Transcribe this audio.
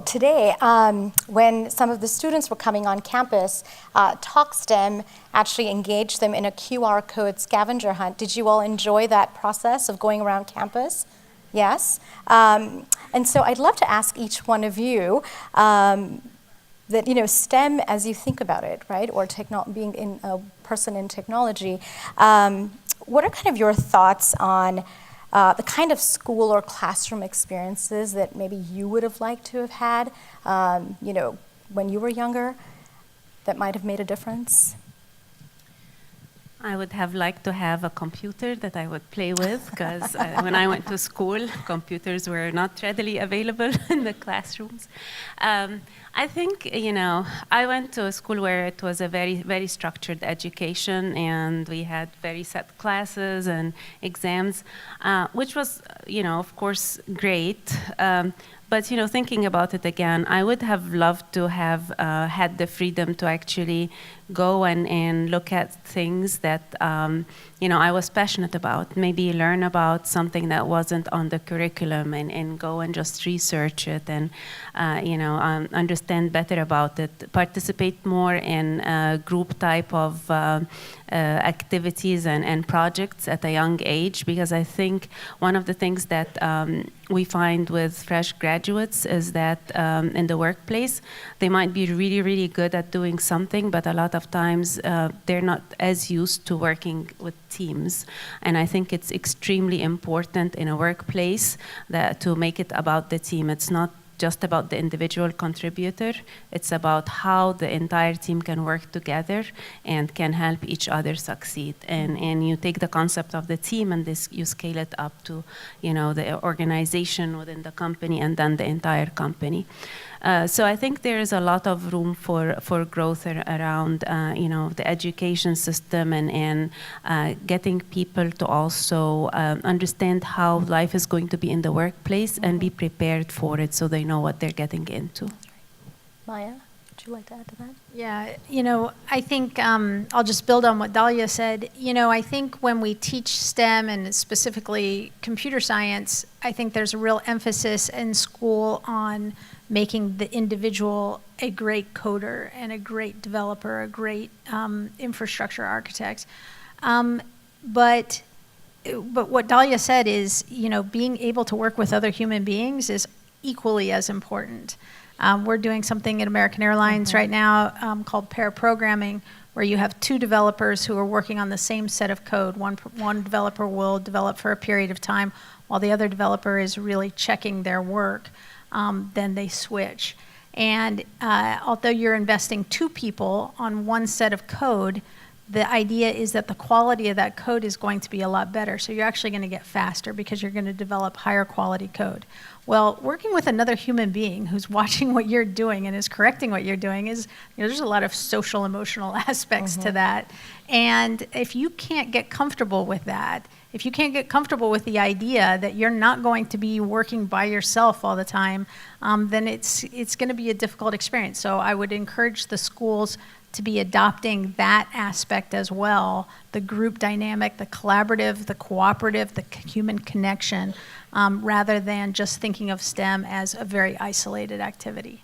today, when some of the students were coming on campus, talkSTEM actually engaged them in a QR code scavenger hunt. Did you all enjoy that process of going around campus? Yes? And so I'd love to ask each one of you that, STEM, as you think about it, right, or being a person in technology, what are kind of your thoughts on the kind of school or classroom experiences that maybe you would have liked to have had, when you were younger, that might have made a difference? I would have liked to have a computer that I would play with, because when I went to school, computers were not readily available in the classrooms. I think, I went to a school where it was a very, very structured education, and we had very set classes and exams, which was, of course, great. But thinking about it again, I would have loved to have had the freedom to actually go and look at things that I was passionate about. Maybe learn about something that wasn't on the curriculum, and go and just research it, and understand better about it. Participate more in group type of activities and projects at a young age, because I think one of the things that we find with fresh graduates is that in the workplace, they might be really, really good at doing something, but a lot of times they're not as used to working with teams. And I think it's extremely important in a workplace to make it about the team. It's not just about the individual contributor. It's about how the entire team can work together and can help each other succeed. And you take the concept of the team, and you scale it up to the organization within the company, and then the entire company. So I think there is a lot of room for growth around the education system, and getting people to also understand how life is going to be in the workplace, and be prepared for it so they know what they're getting into. Maya, would you like to add to that? Yeah, I think I'll just build on what Dahlia said. I think when we teach STEM, and specifically computer science, I think there's a real emphasis in school on making the individual a great coder and a great developer, a great infrastructure architect. But what Dahlia said is, being able to work with other human beings is equally as important. We're doing something at American Airlines right now called pair programming, where you have two developers who are working on the same set of code. One developer will develop for a period of time while the other developer is really checking their work. Then they switch. And although you're investing two people on one set of code, the idea is that the quality of that code is going to be a lot better. So you're actually going to get faster because you're going to develop higher quality code. Well, working with another human being who's watching what you're doing and is correcting what you're doing is, there's a lot of social, emotional aspects to that. And if you can't get comfortable with that, if you can't get comfortable with the idea that you're not going to be working by yourself all the time, then it's going to be a difficult experience. So I would encourage the schools to be adopting that aspect as well, the group dynamic, the collaborative, the cooperative, the human connection, rather than just thinking of STEM as a very isolated activity.